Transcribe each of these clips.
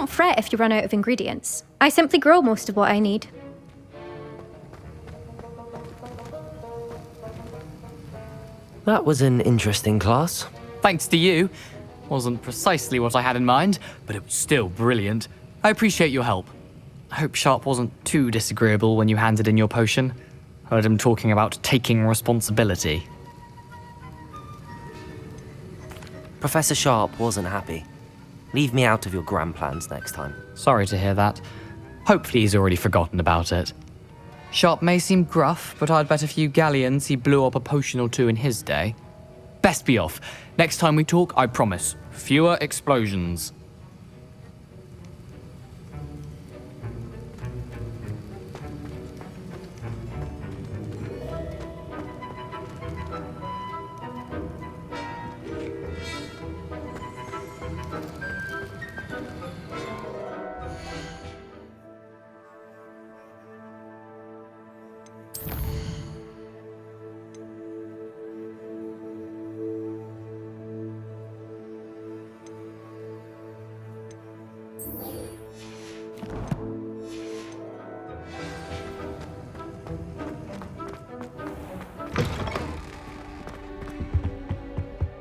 don't fret if you run out of ingredients. I simply grow most of what I need. That was an interesting class. Thanks to you. Wasn't precisely what I had in mind, but it was still brilliant. I appreciate your help. I hope Sharp wasn't too disagreeable when you handed in your potion. Heard him talking about taking responsibility. Professor Sharp wasn't happy. Leave me out of your grand plans next time. Sorry to hear that. Hopefully he's already forgotten about it. Sharp may seem gruff, but I'd bet a few galleons he blew up a potion or two in his day. Best be off. Next time we talk, I promise, fewer explosions.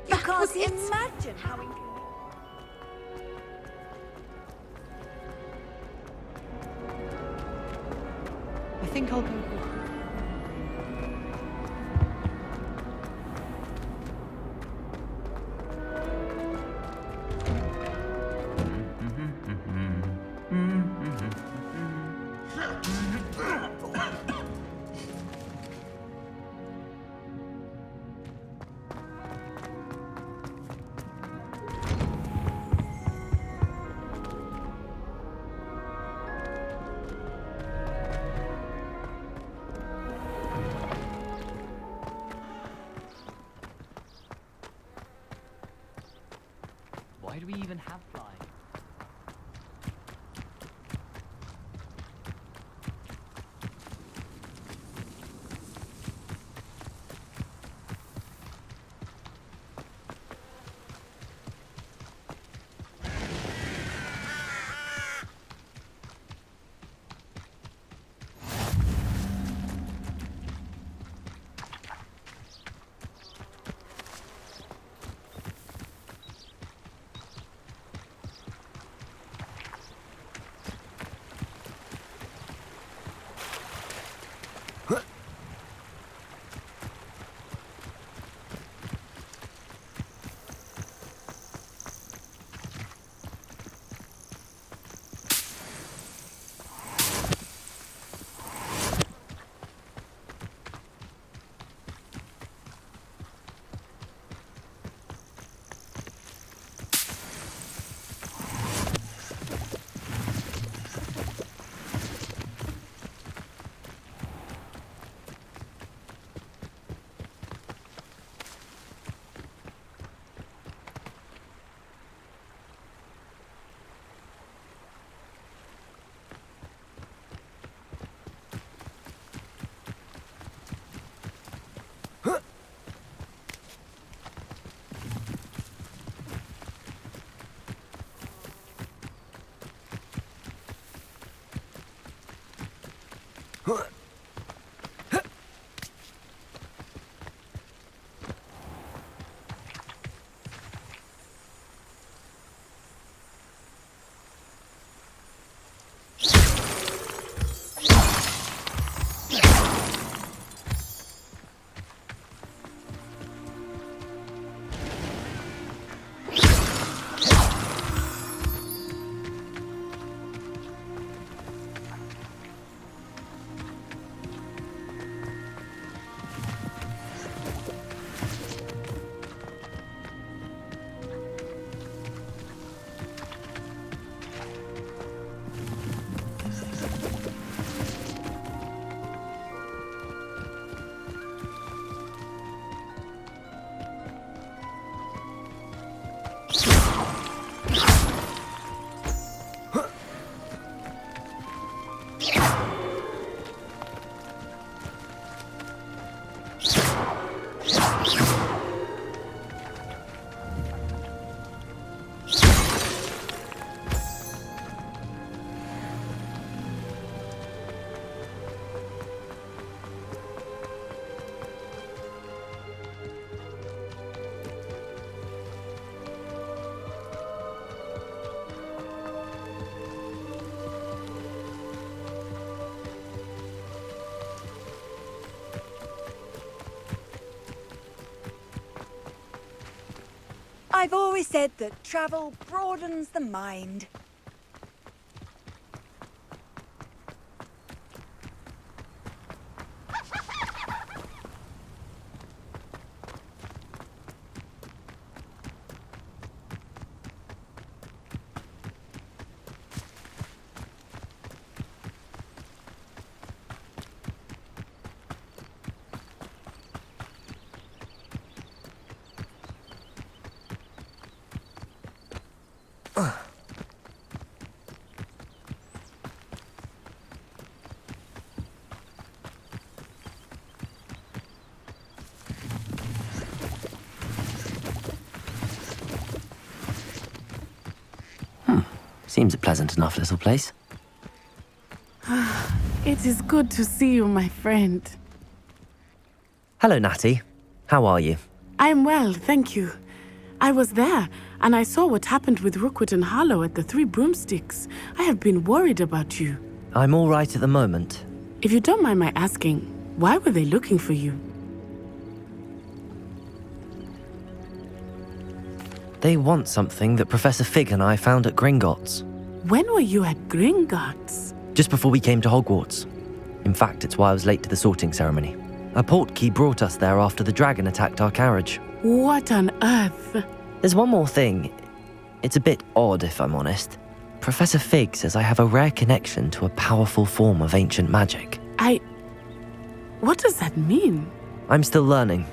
Because imagine how inconvenient. I think I'll go. Why do we even have flying? I've always said that travel broadens the mind. Seems a pleasant enough little place. It is good to see you, my friend. Hello, Natty. How are you? I am well, thank you. I was there, and I saw what happened with Rookwood and Harlow at the Three Broomsticks. I have been worried about you. I'm all right at the moment. If you don't mind my asking, why were they looking for you? They want something that Professor Fig and I found at Gringotts. When were you at Gringotts? Just before we came to Hogwarts. In fact, it's why I was late to the sorting ceremony. A portkey brought us there after the dragon attacked our carriage. What on earth? There's one more thing. It's a bit odd, if I'm honest. Professor Fig says I have a rare connection to a powerful form of ancient magic. What does that mean? I'm still learning,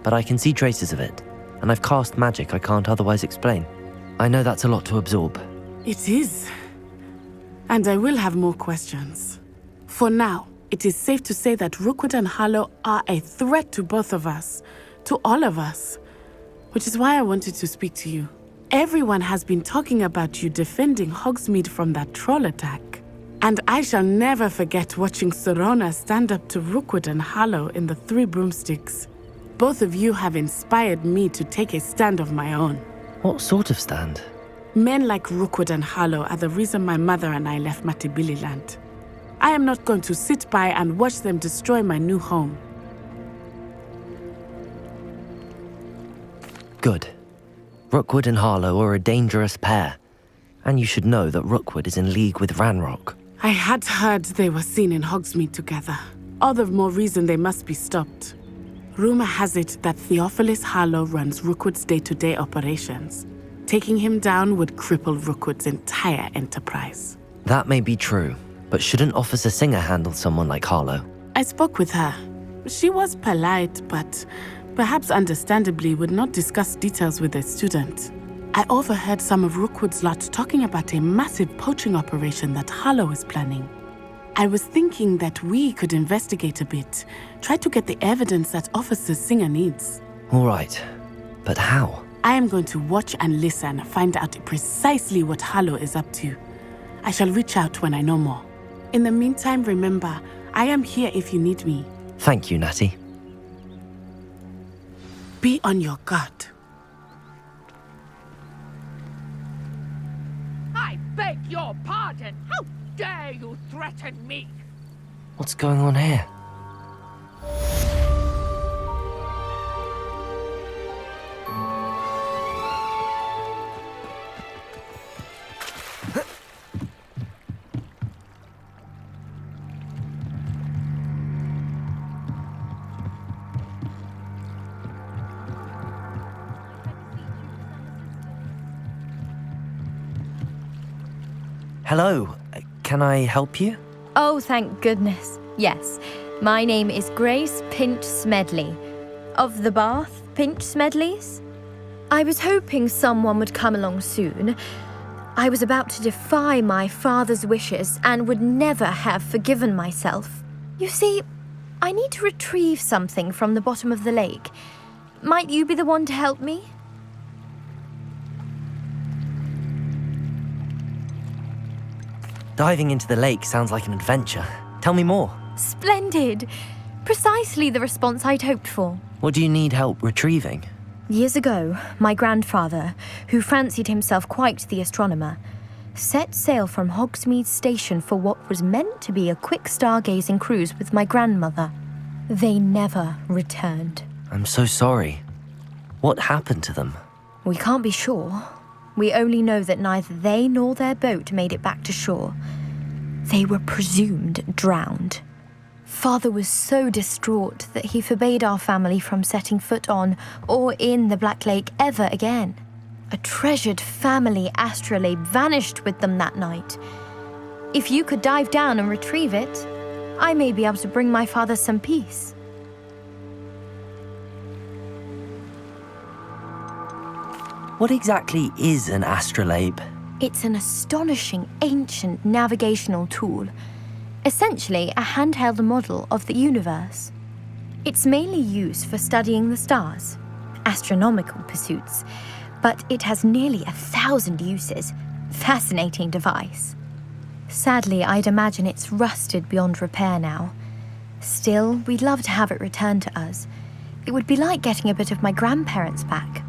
but I can see traces of it, and I've cast magic I can't otherwise explain. I know that's a lot to absorb. It is. And I will have more questions. For now, it is safe to say that Rookwood and Harlow are a threat to both of us, to all of us, which is why I wanted to speak to you. Everyone has been talking about you defending Hogsmeade from that troll attack. And I shall never forget watching Serona stand up to Rookwood and Harlow in the Three Broomsticks. Both of you have inspired me to take a stand of my own. What sort of stand? Men like Rookwood and Harlow are the reason my mother and I left Matibililand. I am not going to sit by and watch them destroy my new home. Good. Rookwood and Harlow are a dangerous pair, and you should know that Rookwood is in league with Ranrock. I had heard they were seen in Hogsmeade together. All the more reason they must be stopped. Rumor has it that Theophilus Harlow runs Rookwood's day-to-day operations. Taking him down would cripple Rookwood's entire enterprise. That may be true, but shouldn't Officer Singer handle someone like Harlow? I spoke with her. She was polite, but perhaps understandably would not discuss details with a student. I overheard some of Rookwood's lot talking about a massive poaching operation that Harlow is planning. I was thinking that we could investigate a bit, try to get the evidence that Officer Singer needs. All right, but how? I am going to watch and listen, find out precisely what Harlow is up to. I shall reach out when I know more. In the meantime, remember, I am here if you need me. Thank you, Natty. Be on your guard. I beg your pardon! How dare you threaten me? What's going on here? Hello, can I help you? Oh, thank goodness. Yes, my name is Grace Pinch Smedley, of the Bath Pinch Smedleys. I was hoping someone would come along soon. I was about to defy my father's wishes and would never have forgiven myself. You see, I need to retrieve something from the bottom of the lake. Might you be the one to help me? Diving into the lake sounds like an adventure. Tell me more. Splendid! Precisely the response I'd hoped for. What do you need help retrieving? Years ago, my grandfather, who fancied himself quite the astronomer, set sail from Hogsmeade Station for what was meant to be a quick stargazing cruise with my grandmother. They never returned. I'm so sorry. What happened to them? We can't be sure. We only know that neither they nor their boat made it back to shore. They were presumed drowned. Father was so distraught that he forbade our family from setting foot on or in the Black Lake ever again. A treasured family astrolabe vanished with them that night. If you could dive down and retrieve it, I may be able to bring my father some peace. What exactly is an astrolabe? It's an astonishing ancient navigational tool, essentially a handheld model of the universe. It's mainly used for studying the stars, astronomical pursuits, but it has nearly 1,000 uses. Fascinating device. Sadly, I'd imagine it's rusted beyond repair now. Still, we'd love to have it returned to us. It would be like getting a bit of my grandparents back.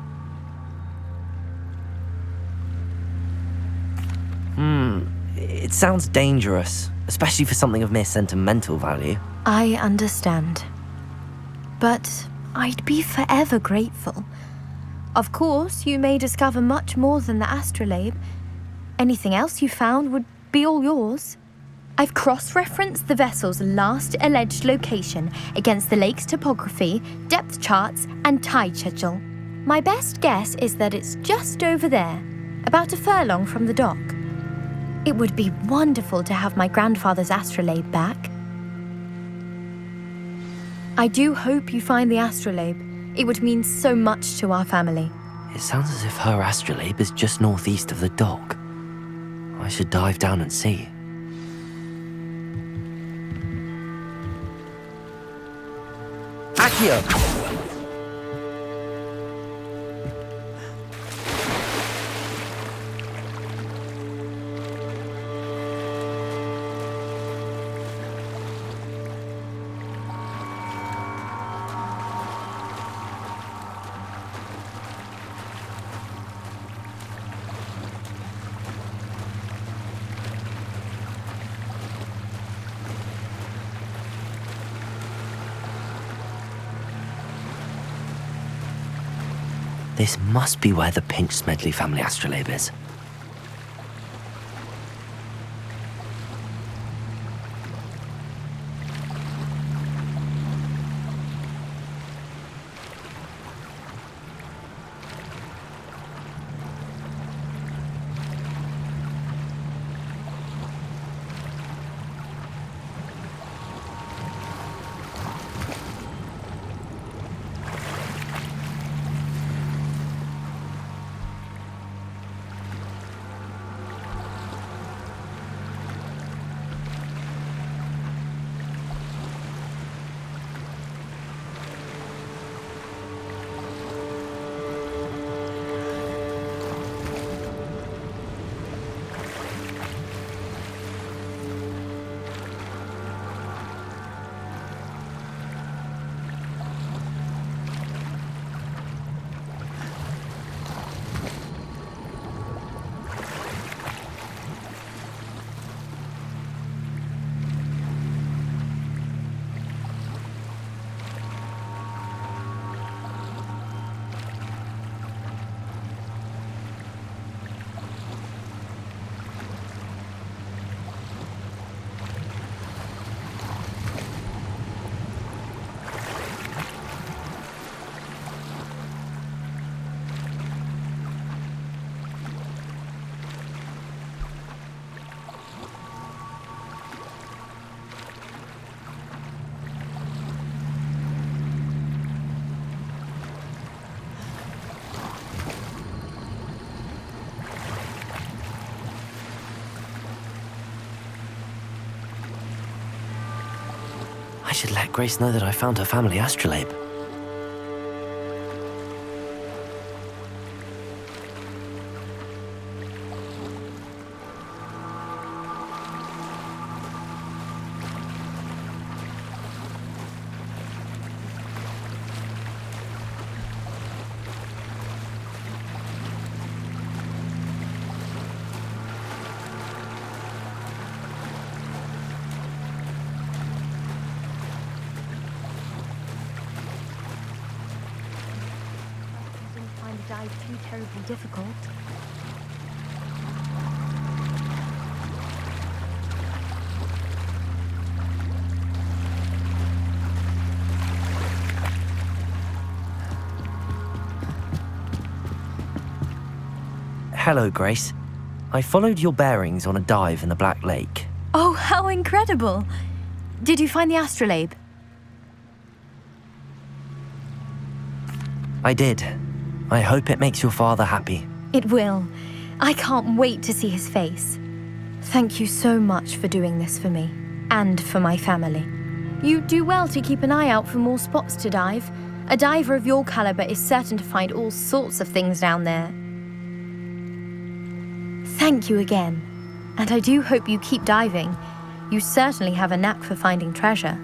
It sounds dangerous, especially for something of mere sentimental value. I understand. But I'd be forever grateful. Of course, you may discover much more than the astrolabe. Anything else you found would be all yours. I've cross-referenced the vessel's last alleged location against the lake's topography, depth charts, and tide schedule. My best guess is that it's just over there, about a furlong from the dock. It would be wonderful to have my grandfather's astrolabe back. I do hope you find the astrolabe. It would mean so much to our family. It sounds as if her astrolabe is just northeast of the dock. I should dive down and see. Accio! This must be where the Pinch Smedley family astrolabe is. I should let Grace know that I found her family astrolabe. the dive too terribly difficult. Hello, Grace. I followed your bearings on a dive in the Black Lake. Oh, how incredible! Did you find the astrolabe? I did. I hope it makes your father happy. It will. I can't wait to see his face. Thank you so much for doing this for me, and for my family. You do well to keep an eye out for more spots to dive. A diver of your caliber is certain to find all sorts of things down there. Thank you again, and I do hope you keep diving. You certainly have a knack for finding treasure.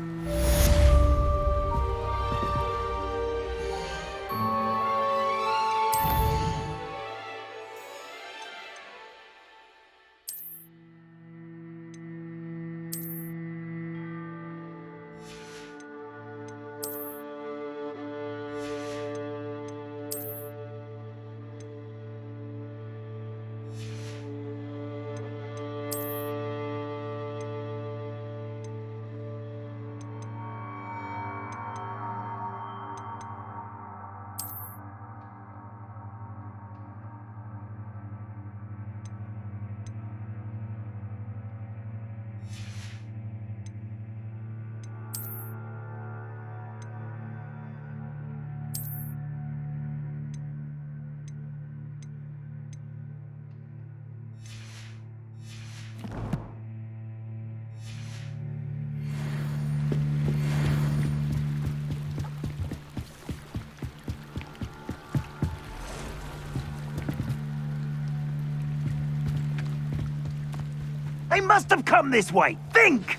They must have come this way. Think!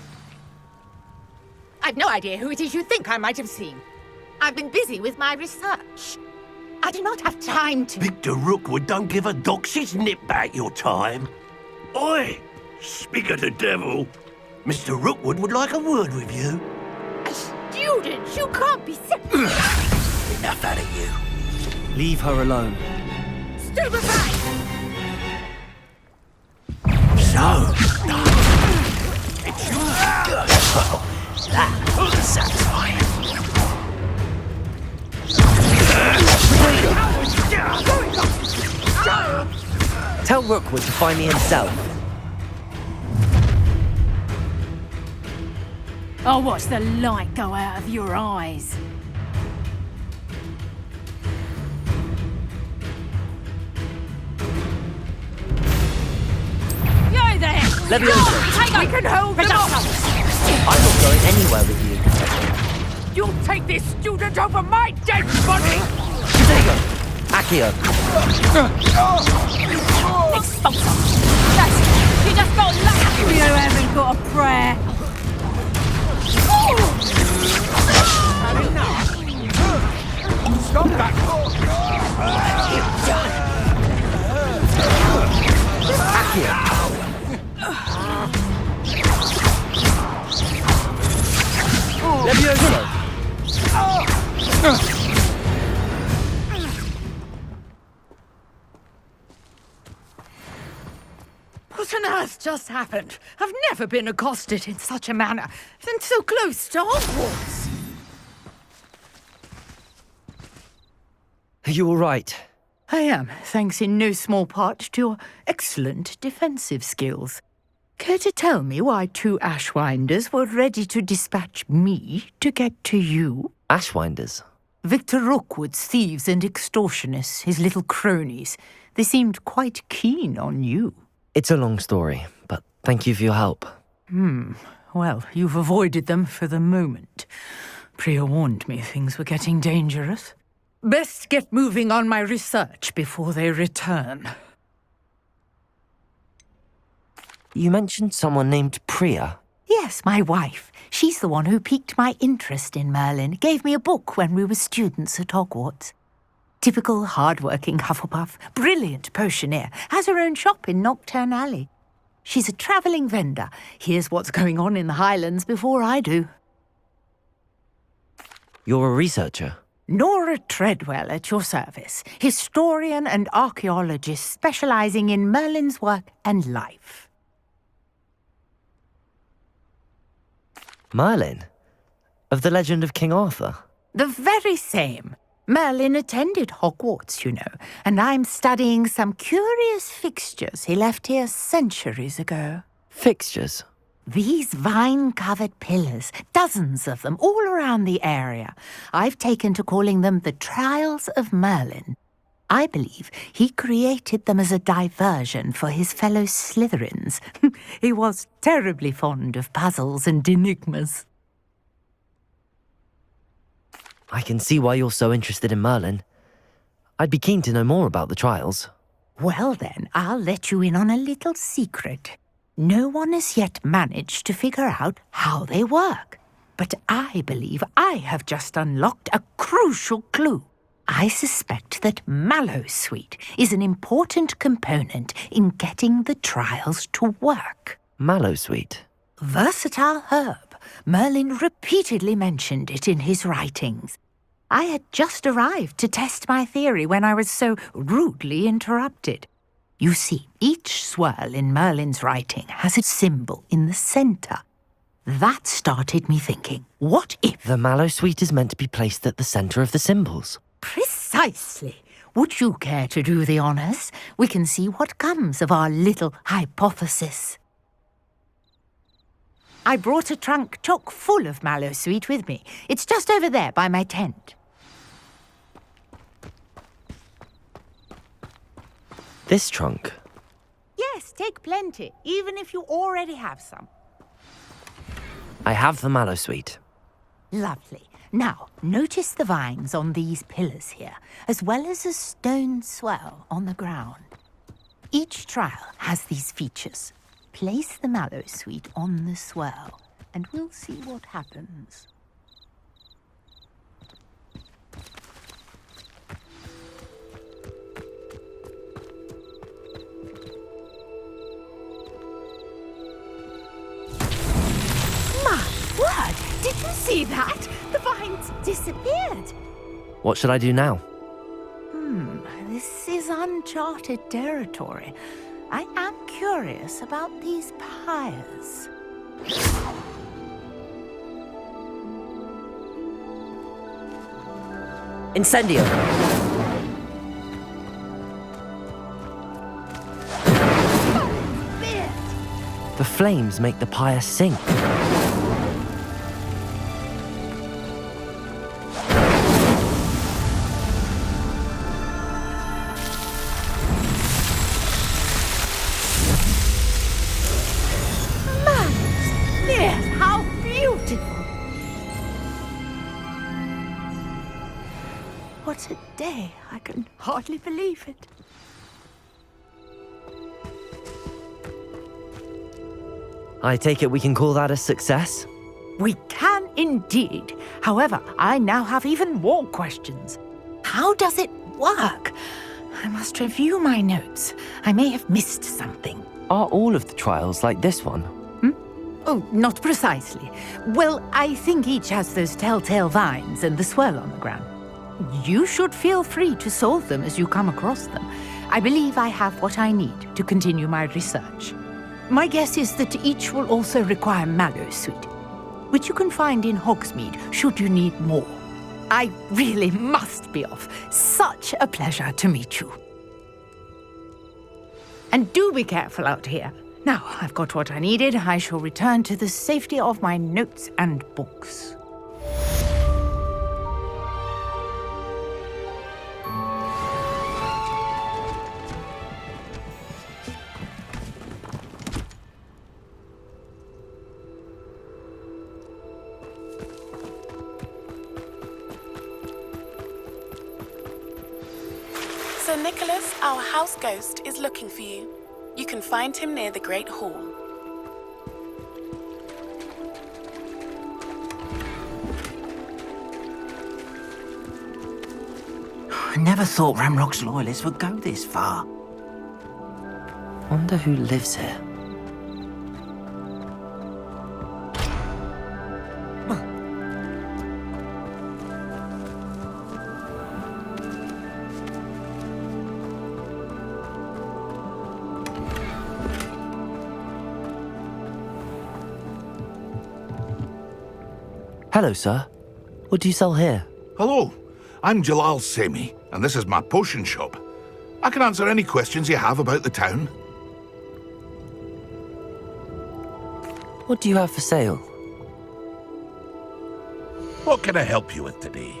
I've no idea who it is you think I might have seen. I've been busy with my research. I do not have time to... Victor Rookwood don't give a doxy's nip back your time. Oi! Speak of the devil. Mr. Rookwood would like a word with you. A student? You can't be... Enough out of you. Leave her alone. Stupefy! So... It's your... That was satisfying. Tell Rookwood to find me himself. I'll watch the light go out of your eyes. You there! Leviosa! Take We can hold them off! I'm not going anywhere with you. You'll take this student over my dead body! Diego! Accio! Expulsor! That's it! You just got lucky! You haven't got a prayer! Stop that! Accio! Leviosa! What on earth just happened? I've never been accosted in such a manner, and so close to Hogwarts. Are you all right? I am, thanks in no small part to your excellent defensive skills. Care to tell me why two Ashwinders were ready to dispatch me to get to you? Ashwinders? Victor Rookwood's thieves and extortionists, his little cronies. They seemed quite keen on you. It's a long story, but thank you for your help. Well, you've avoided them for the moment. Priya warned me things were getting dangerous. Best get moving on my research before they return. You mentioned someone named Priya. Yes, my wife. She's the one who piqued my interest in Merlin. Gave me a book when we were students at Hogwarts. Typical hard-working Hufflepuff, brilliant potioneer, has her own shop in Nocturne Alley. She's a travelling vendor. Hears what's going on in the Highlands before I do. You're a researcher? Nora Treadwell at your service, historian and archaeologist specializing in Merlin's work and life. Merlin? Of the legend of King Arthur? The very same. Merlin attended Hogwarts, you know, and I'm studying some curious fixtures he left here centuries ago. Fixtures? These vine-covered pillars, dozens of them, all around the area. I've taken to calling them the Trials of Merlin. I believe he created them as a diversion for his fellow Slytherins. He was terribly fond of puzzles and enigmas. I can see why you're so interested in Merlin. I'd be keen to know more about the trials. Well then, I'll let you in on a little secret. No one has yet managed to figure out how they work. But I believe I have just unlocked a crucial clue. I suspect that Mallowsweet is an important component in getting the trials to work. Mallowsweet? Versatile herb. Merlin repeatedly mentioned it in his writings. I had just arrived to test my theory when I was so rudely interrupted. You see, each swirl in Merlin's writing has a symbol in the centre. That started me thinking, what if... The Mallowsweet is meant to be placed at the centre of the symbols. Precisely. Would you care to do the honours? We can see what comes of our little hypothesis. I brought a trunk chock full of Mallowsweet with me. It's just over there by my tent. This trunk? Yes, take plenty, even if you already have some. I have the Mallowsweet. Lovely. Now, notice the vines on these pillars here, as well as a stone swell on the ground. Each trial has these features. Place the Mallowsweet on the swell, and we'll see what happens. My word! Did you see that? The vines disappeared. What should I do now? This is uncharted territory. I am curious about these pyres. Incendio! The flames make the pyre sink. How beautiful! What a day! I can hardly believe it. I take it we can call that a success? We can indeed. However, I now have even more questions. How does it work? I must review my notes. I may have missed something. Are all of the trials like this one? Oh, not precisely. Well, I think each has those telltale vines and the swirl on the ground. You should feel free to solve them as you come across them. I believe I have what I need to continue my research. My guess is that each will also require Mallowsweet, which you can find in Hogsmeade should you need more. I really must be off. Such a pleasure to meet you. And do be careful out here. Now, I've got what I needed. I shall return to the safety of my notes and books. Sir Nicholas, our house ghost, is looking for you. You can find him near the Great Hall. I never thought Ramrock's loyalists would go this far. Wonder who lives here. Hello, sir. What do you sell here? Hello, I'm Jalal Semi, and this is my potion shop. I can answer any questions you have about the town. What do you have for sale? What can I help you with today?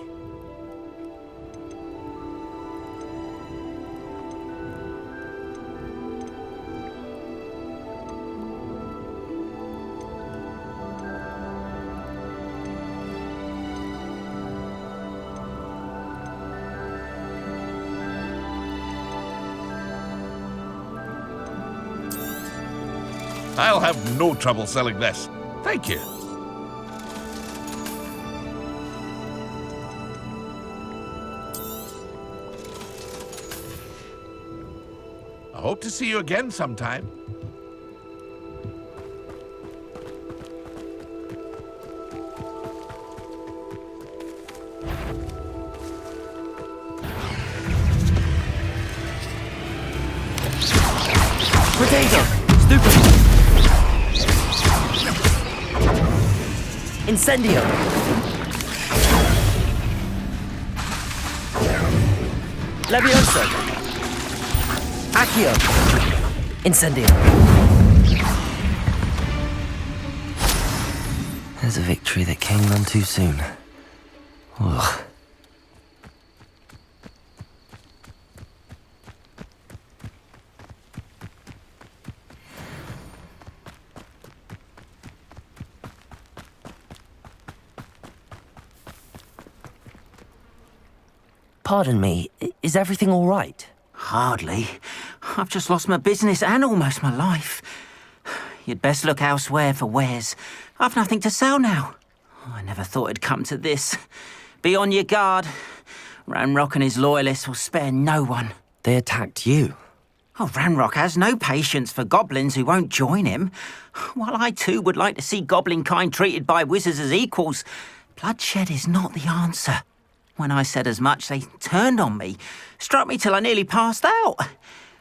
I'll have no trouble selling this. Thank you. I hope to see you again sometime. Potato! Stupid! Incendio! Levioso! Accio! Incendio! There's a victory that came none too soon. Ugh. Pardon me, is everything all right? Hardly. I've just lost my business and almost my life. You'd best look elsewhere for wares. I've nothing to sell now. I never thought it'd come to this. Be on your guard. Ranrock and his loyalists will spare no one. They attacked you. Oh, Ranrock has no patience for goblins who won't join him. While I too would like to see goblin kind treated by wizards as equals, bloodshed is not the answer. When I said as much, they turned on me, struck me till I nearly passed out.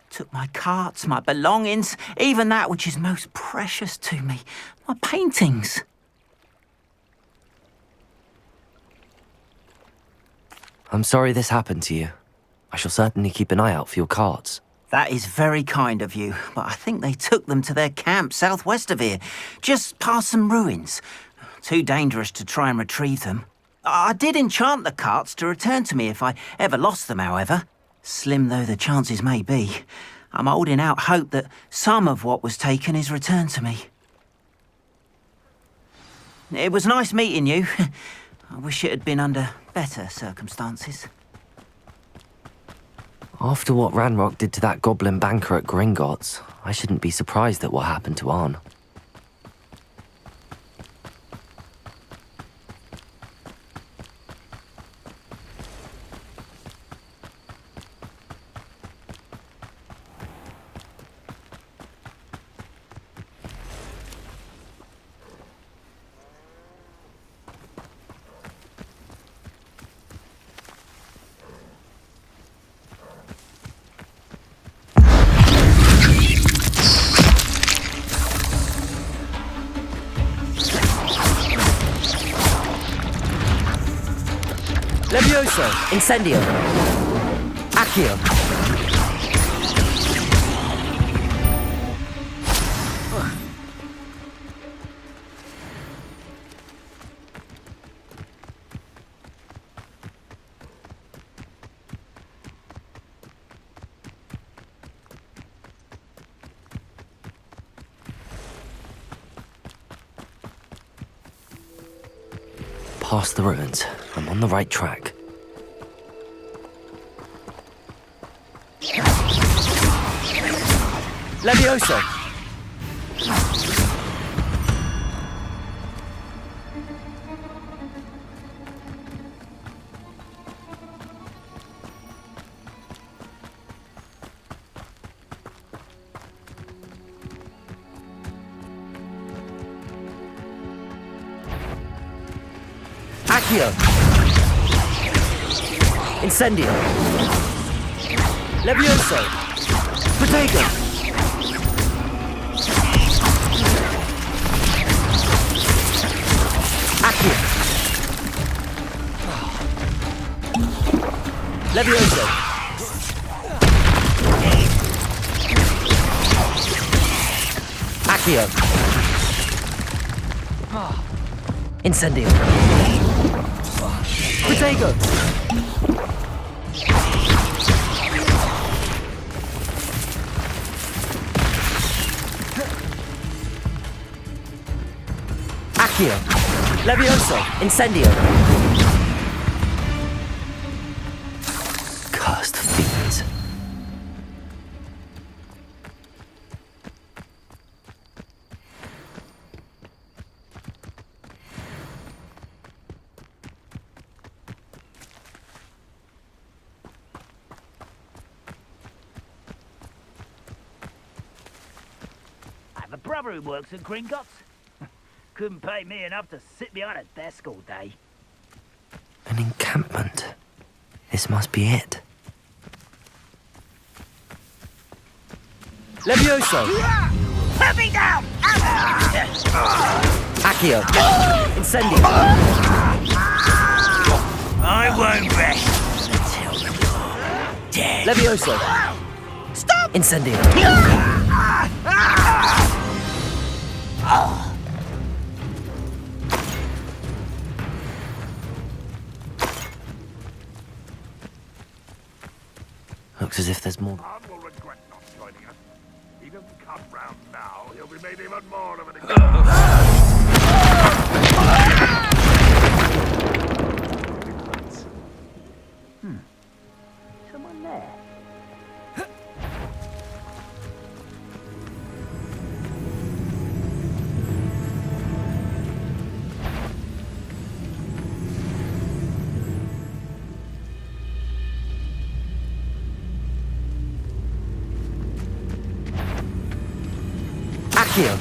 Took my carts, my belongings, even that which is most precious to me, my paintings. I'm sorry this happened to you. I shall certainly keep an eye out for your carts. That is very kind of you, but I think they took them to their camp southwest of here, just past some ruins. Too dangerous to try and retrieve them. I did enchant the carts to return to me if I ever lost them, however. Slim though the chances may be, I'm holding out hope that some of what was taken is returned to me. It was nice meeting you. I wish it had been under better circumstances. After what Ranrock did to that goblin banker at Gringotts, I shouldn't be surprised at what happened to Arn. Levioso! Incendio! Accio! Past the ruins. I'm on the right track. Levioso! Accio! Incendio! Levioso! Potato! Accio! Levioso! Accio! Incendio! Protego! Accio! Levioso! Incendio! Cursed fiends. I have a brother who works at Gringotts. Couldn't pay me enough to sit behind a desk all day. An encampment. This must be it. Levioso! Put me down! Accio! Incendio! I won't rest until you're dead. Levioso! Stop! Incendio! Looks as if there's more. Han will regret not joining us. He doesn't come round now, he'll be made even more of an Someone there. Accio!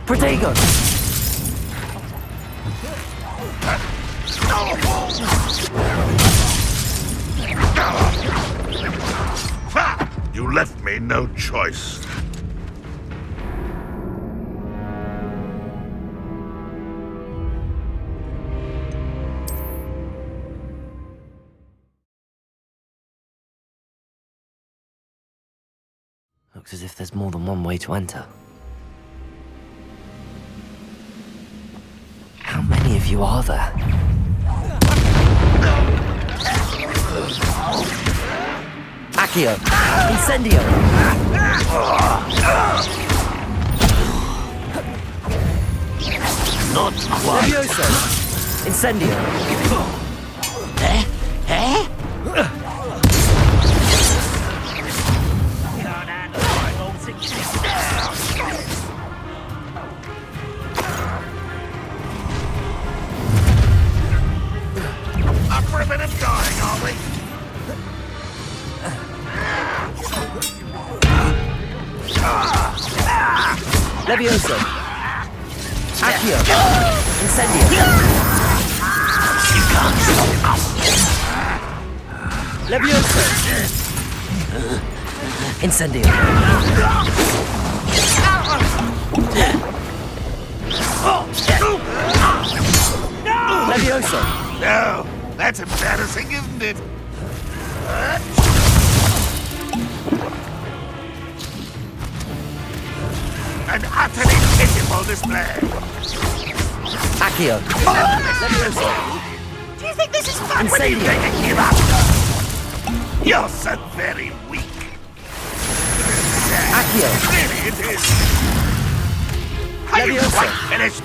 Protego! You left me no choice. Looks as if there's more than one way to enter. How many of you are there? Accio! Incendio! Not quite. Levioso! Incendio! Up for a bit of dying, are we? Levioso! Accio! Incendio! You can't stop us. Levioso! Incendio! Levioso! No, that's embarrassing, isn't it? An utterly pitiful display. Accio! Levioso! Do you think this is fun? When are you Incendio! going to give up? You're so very weak. Accio! Really, it is. Are you Levioso! quite finished?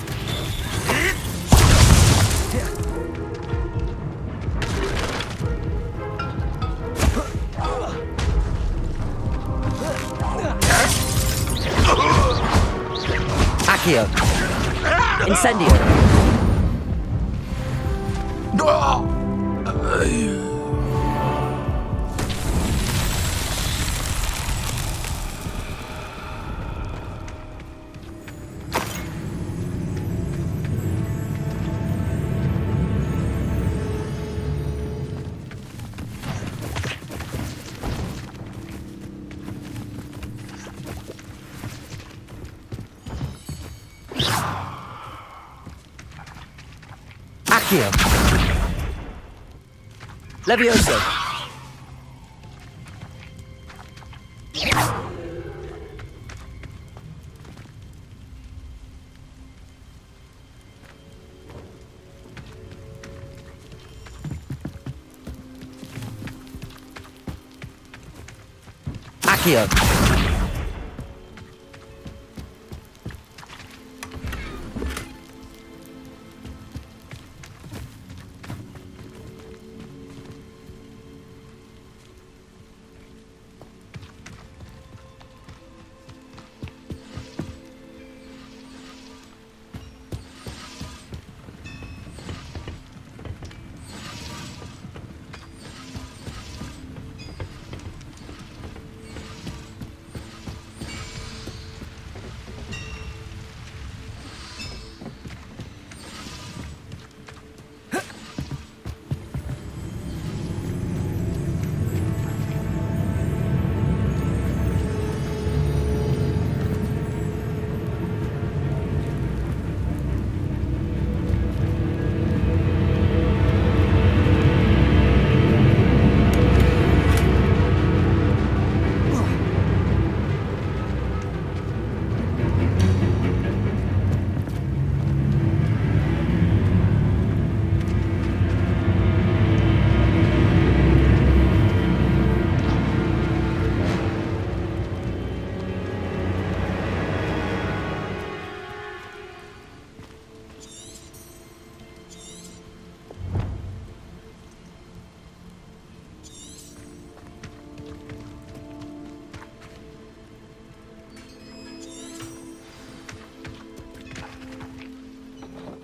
Accio! Incendio! Accio! Levioso! Accio!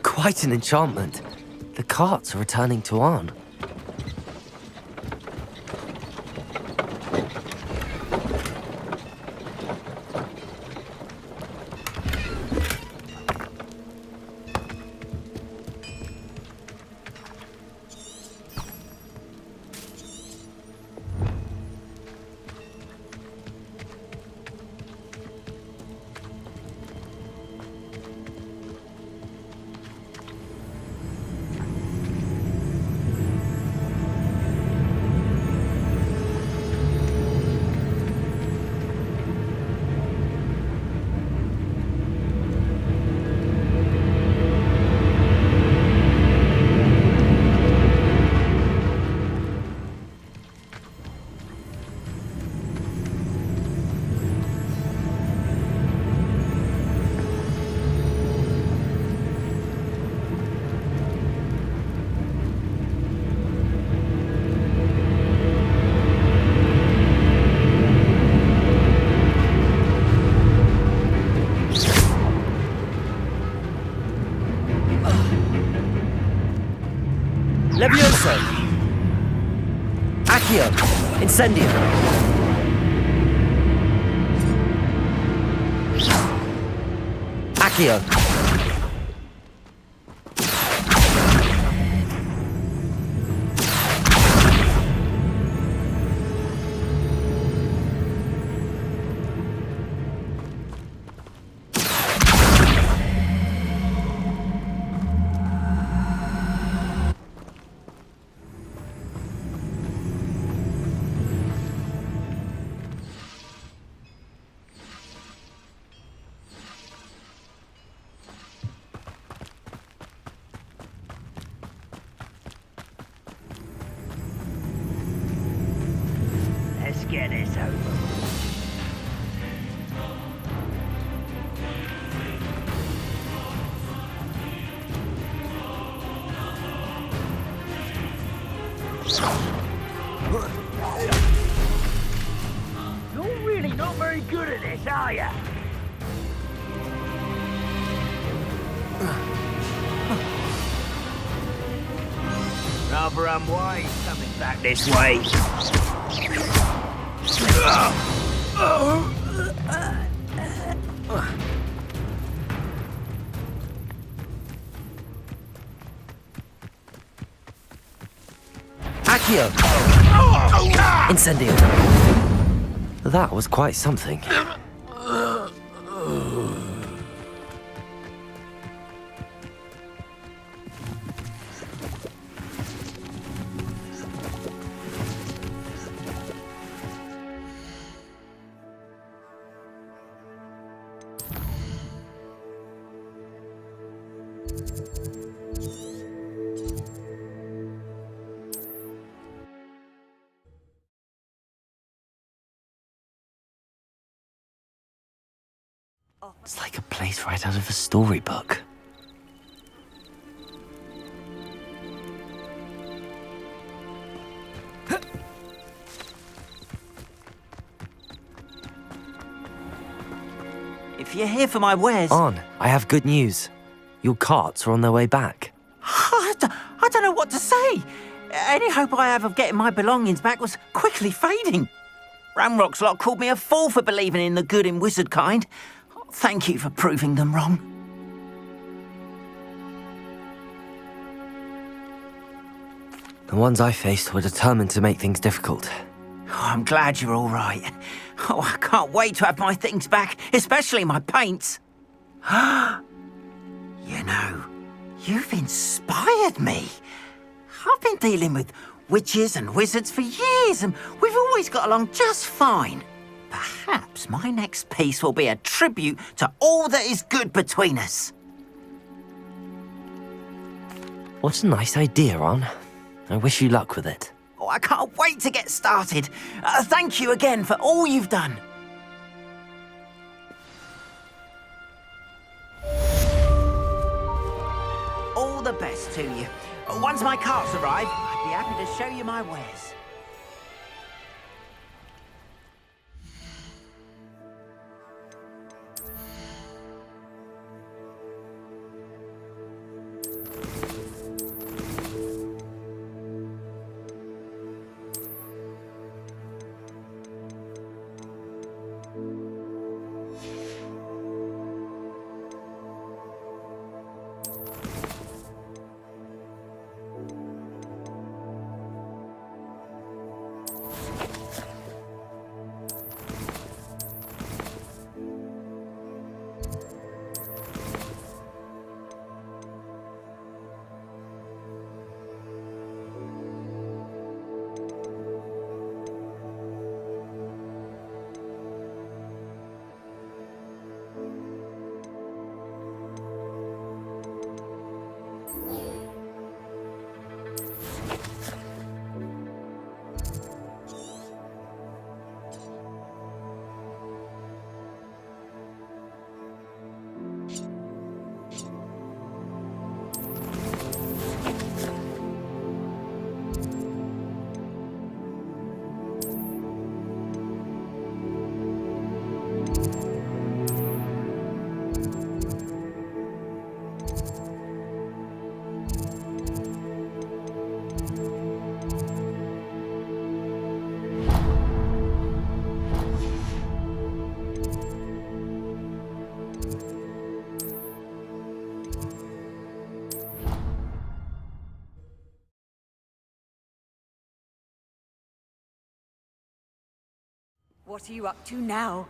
Quite an enchantment. The carts are returning to Arn. Levioso! Accio! Incendio! Accio! Let's get this over. You're really not very good at this, are you? Rather unwise coming back this way. Accio! Incendio! That was quite something. It's like a place right out of a storybook. If you're here for my wares... On, I have good news. Your carts are on their way back. I don't know what to say. Any hope I have of getting my belongings back was quickly fading. Ramrock's lot called me a fool for believing in the good in wizard kind. Thank you for proving them wrong. The ones I faced were determined to make things difficult. Oh, I'm glad you're all right. Oh, I can't wait to have my things back, especially my paints. You know, you've inspired me. I've been dealing with witches and wizards for years, and we've always got along just fine. Perhaps my next piece will be a tribute to all that is good between us. What a nice idea, Ron. I wish you luck with it. Oh, I can't wait to get started. Thank you again for all you've done. All the best to you. Once my carts arrive, I'd be happy to show you my wares. What are you up to now?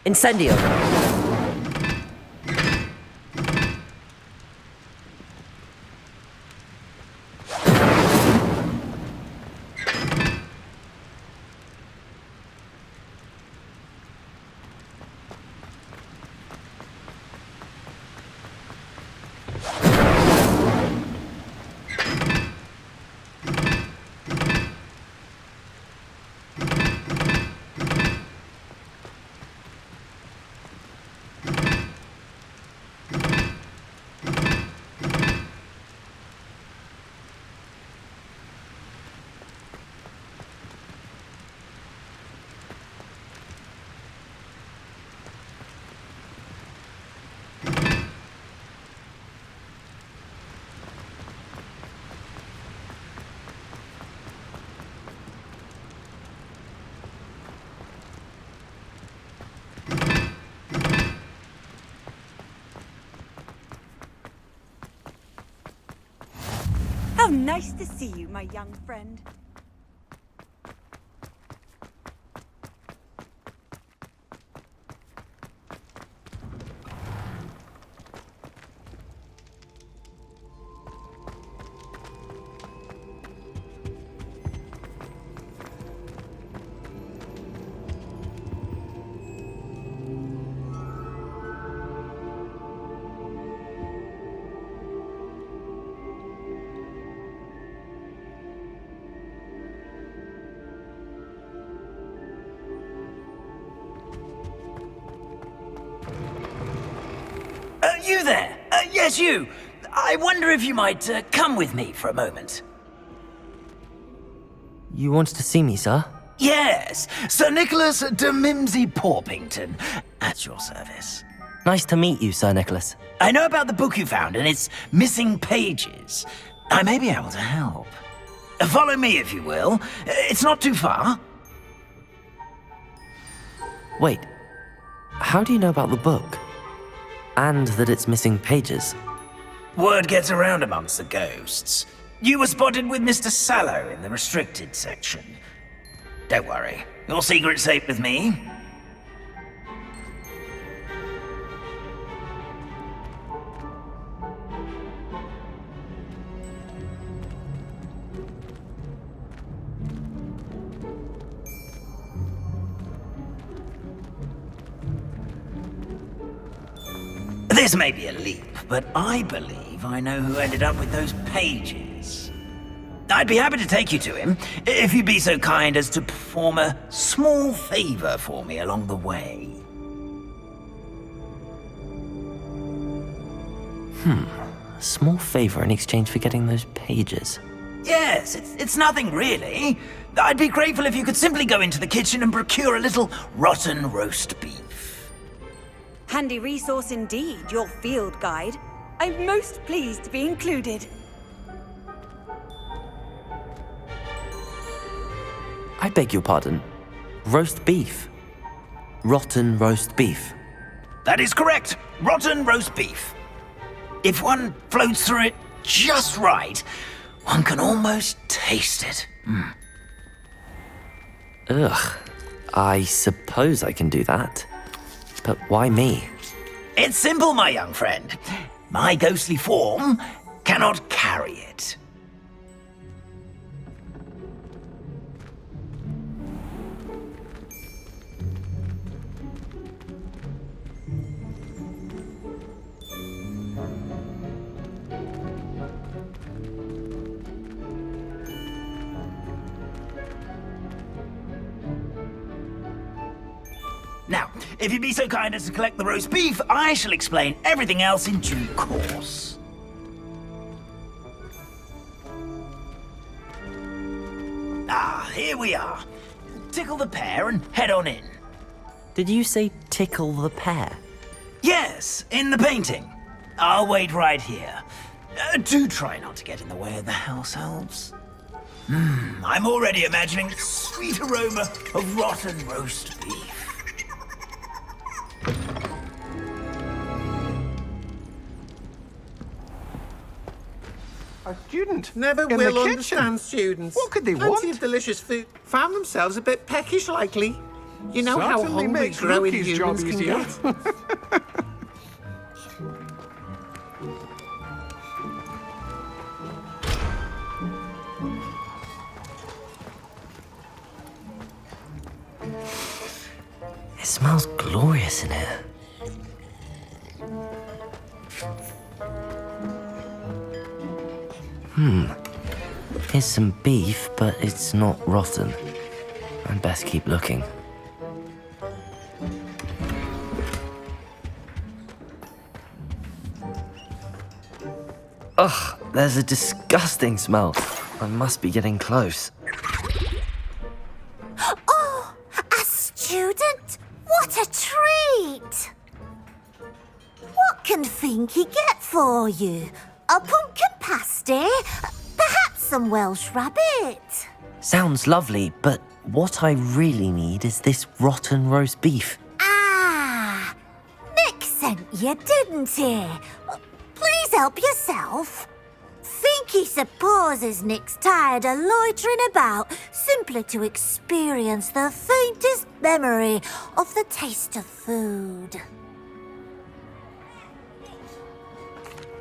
Incendio! How nice to see you, my young friend. You there? Yes, you. I wonder if you might come with me for a moment. You wanted to see me, sir? Yes, Sir Nicholas de Mimsy Porpington, at your service. Nice to meet you, Sir Nicholas. I know about the book you found and its missing pages. I may be able to help. Follow me, if you will. It's not too far. Wait, how do you know about the book? And that it's missing pages? Word gets around amongst the ghosts. You were spotted with Mr. Sallow in the restricted section. Don't worry, your secret's safe with me. This may be a leap, but I believe I know who ended up with those pages. I'd be happy to take you to him, if you'd be so kind as to perform a small favor for me along the way. A small favor in exchange for getting those pages. Yes, it's nothing really. I'd be grateful if you could simply go into the kitchen and procure a little rotten roast beef. Handy resource indeed, your field guide. I'm most pleased to be included. I beg your pardon. Roast beef. Rotten roast beef. That is correct. Rotten roast beef. If one floats through it just right, one can almost taste it. Ugh. I suppose I can do that. But why me? It's simple, my young friend. My ghostly form cannot carry it. Now, if you'd be so kind as to collect the roast beef, I shall explain everything else in due course. Ah, here we are. Tickle the pear and head on in. Did you say tickle the pear? Yes, in the painting. I'll wait right here. Do try not to get in the way of the house elves. I'm already imagining the sweet aroma of rotten roast beef. A student Never in will the understand kitchen. students. What could they Plenty want? of delicious food. Found themselves a bit peckish, likely. You know how Certainly hungry makes growing Rookie's job humans can easier. get. It smells glorious in here. Here's some beef, but it's not rotten. I'd best keep looking. Ugh, there's a disgusting smell. I must be getting close. Oh, a student? What a treat! What can Finky get for you? A pumpkin pasty? Perhaps some Welsh rabbit? Sounds lovely, but what I really need is this rotten roast beef. Ah, Nick sent you, didn't he? Please help yourself. Finky Finky supposes Nick's tired of loitering about simply to experience the faintest memory of the taste of food.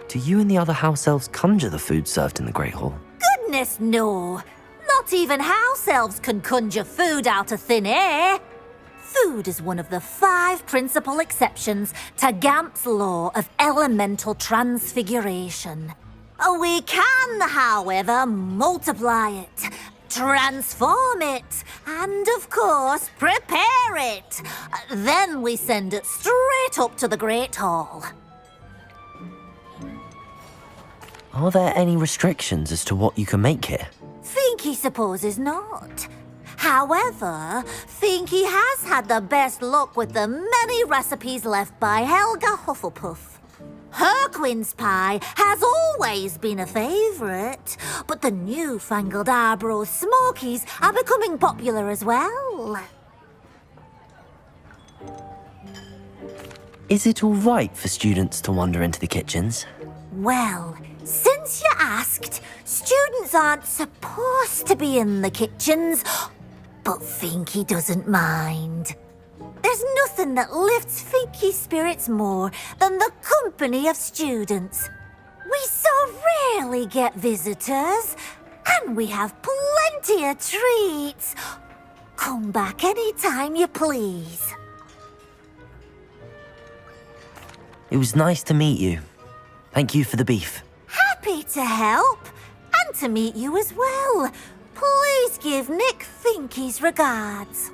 Do you and the other house elves conjure the food served in the Great Hall? Goodness, no. Not even house elves can conjure food out of thin air. Food is one of the 5 principal exceptions to Gamp's law of elemental transfiguration. We can, however, multiply it, transform it, and, of course, prepare it. Then we send it straight up to the Great Hall. Are there any restrictions as to what you can make here? Finky supposes not. However, Finky has had the best luck with the many recipes left by Helga Hufflepuff. Her quince pie has always been a favourite, but the newfangled Arbroath Smokies are becoming popular as well. Is it all right for students to wander into the kitchens? Well, since you asked, students aren't supposed to be in the kitchens, but Finky doesn't mind. There's nothing that lifts Finky's spirits more than the company of students. We so rarely get visitors, and we have plenty of treats. Come back any time you please. It was nice to meet you. Thank you for the beef. Happy to help, and to meet you as well. Please give Nick Finky's regards.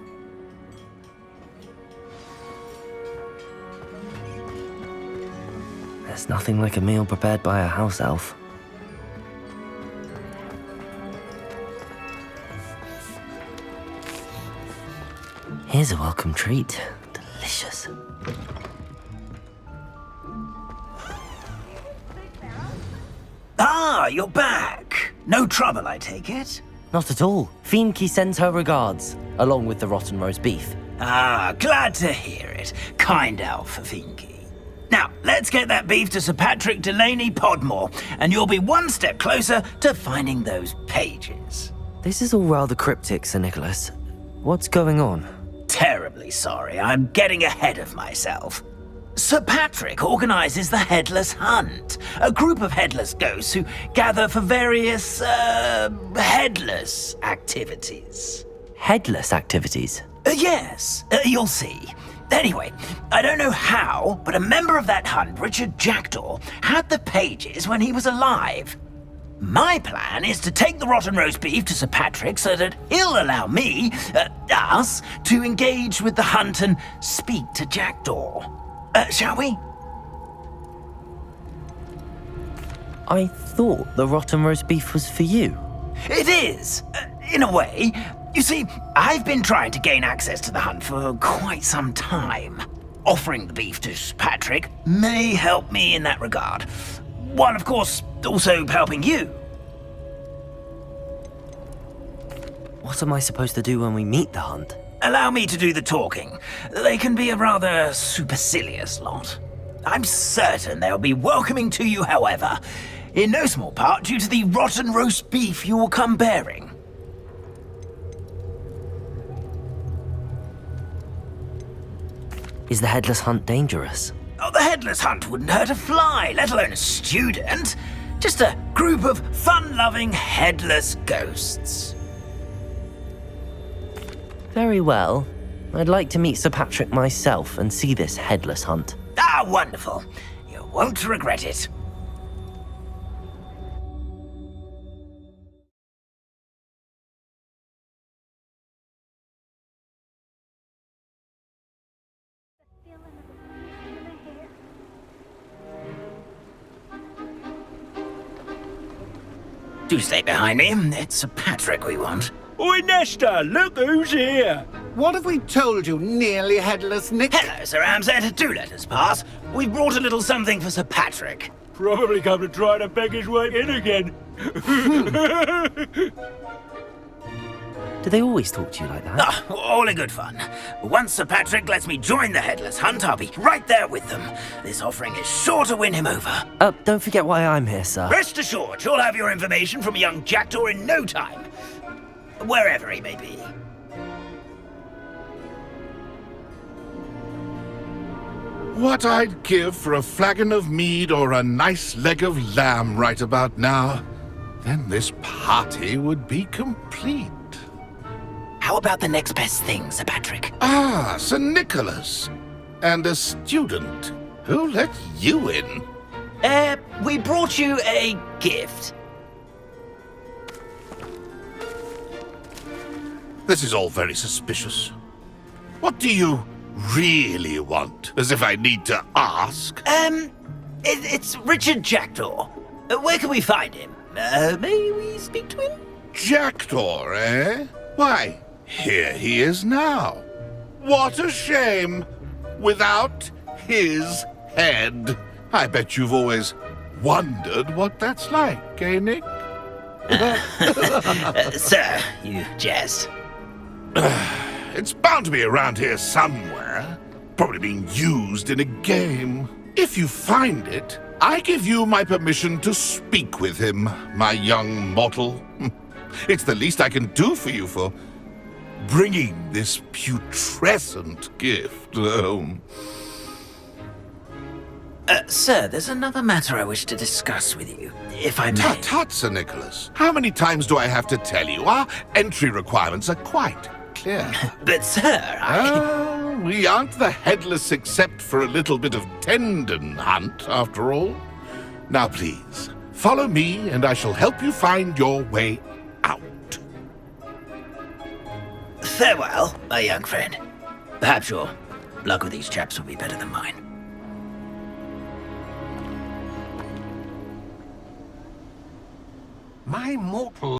There's nothing like a meal prepared by a house elf. Here's a welcome treat. Delicious. Ah, you're back. No trouble, I take it? Not at all. Finky sends her regards, along with the rotten roast beef. Ah, glad to hear it. Kind elf for Finky. Now, let's get that beef to Sir Patrick Delaney Podmore, and you'll be one step closer to finding those pages. This is all rather cryptic, Sir Nicholas. What's going on? Terribly sorry, I'm getting ahead of myself. Sir Patrick organises the Headless Hunt, a group of headless ghosts who gather for various, headless activities. Headless activities? Yes, you'll see. Anyway, I don't know how, but a member of that hunt, Richard Jackdaw, had the pages when he was alive. My plan is to take the rotten roast beef to Sir Patrick so that he'll allow me, us, to engage with the hunt and speak to Jackdaw. Shall we? I thought the rotten roast beef was for you. It is, in a way. You see, I've been trying to gain access to the hunt for quite some time. Offering the beef to Sir Patrick may help me in that regard. While, of course, also helping you. What am I supposed to do when we meet the hunt? Allow me to do the talking. They can be a rather supercilious lot. I'm certain they'll be welcoming to you, however, in no small part due to the rotten roast beef you will come bearing. Is the Headless Hunt dangerous? Oh, the Headless Hunt wouldn't hurt a fly, let alone a student. Just a group of fun-loving headless ghosts. Very well. I'd like to meet Sir Patrick myself and see this Headless Hunt. Ah, wonderful. You won't regret it. Do stay behind me. It's Sir Patrick we want. Oi, Nesta, look who's here. What have we told you, nearly headless Nick? Hello, Sir Ramsay. Do let us pass. We've brought a little something for Sir Patrick. Probably come to try to beg his way in again. Do they always talk to you like that? Ah, all in good fun. Once Sir Patrick lets me join the Headless Hunt, I'll be right there with them. This offering is sure to win him over. Don't forget why I'm here, sir. Rest assured, you'll have your information from a young jackdaw in no time. Wherever he may be. What I'd give for a flagon of mead or a nice leg of lamb right about now. Then this party would be complete. How about the next best thing, Sir Patrick? Ah, Sir Nicholas. And a student. Who let you in? We brought you a gift. This is all very suspicious. What do you really want? As if I need to ask. It's Richard Jackdaw. Where can we find him? May we speak to him? Jackdaw, eh? Why, here he is now. What a shame. Without his head. I bet you've always wondered what that's like, eh, Nick? Sir, you jest. It's bound to be around here somewhere. Probably being used in a game. If you find it, I give you my permission to speak with him, my young mortal. It's the least I can do for you for bringing this putrescent gift home. Sir, there's another matter I wish to discuss with you, if I may. Tut, tut, Sir Nicholas. How many times do I have to tell you? Our entry requirements are quite clear. But, sir, we aren't the Headless except for a little bit of tendon hunt, after all. Now, please, follow me, and I shall help you find your way out. Farewell, my young friend. Perhaps your luck with these chaps will be better than mine. My mortal